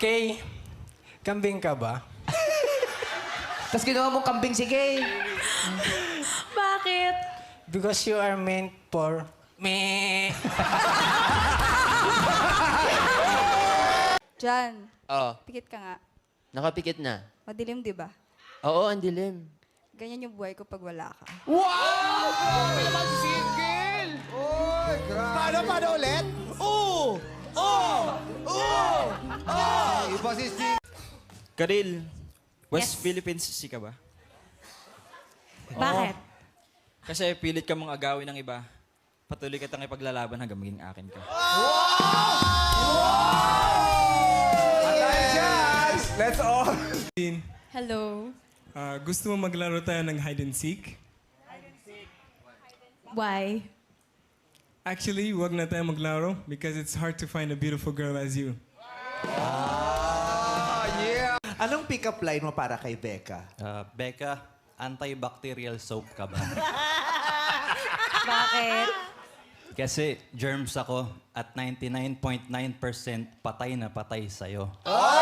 Kay, kambing ka ba? Tapos ginawa mong kambing si Kay. Bakit? Because you are meant for me. Jan, Oo. pikit ka nga. Nakapikit na. Madilim, di ba? Oo, ang dilim. Ganyan yung buhay ko pag wala ka. Paano ulit? Oo! Iba si Steve. Karil, West Philippines si ka ba? Bakit? Kasi pilit ka mong agawin ng iba. Patuloy ka tang ipaglalaban hanggang maging akin ka. Let's all. Hello. Gusto mo maglaro tayo ng hide and seek? Why? Actually, wag na tayo maglaro because it's hard to find a beautiful girl as you. Anong pick-up line mo para kay Becca? Becca, antibacterial soap ka ba? Bakit? Kasi germs ako at 99.9% patay na patay sa'yo. Oh!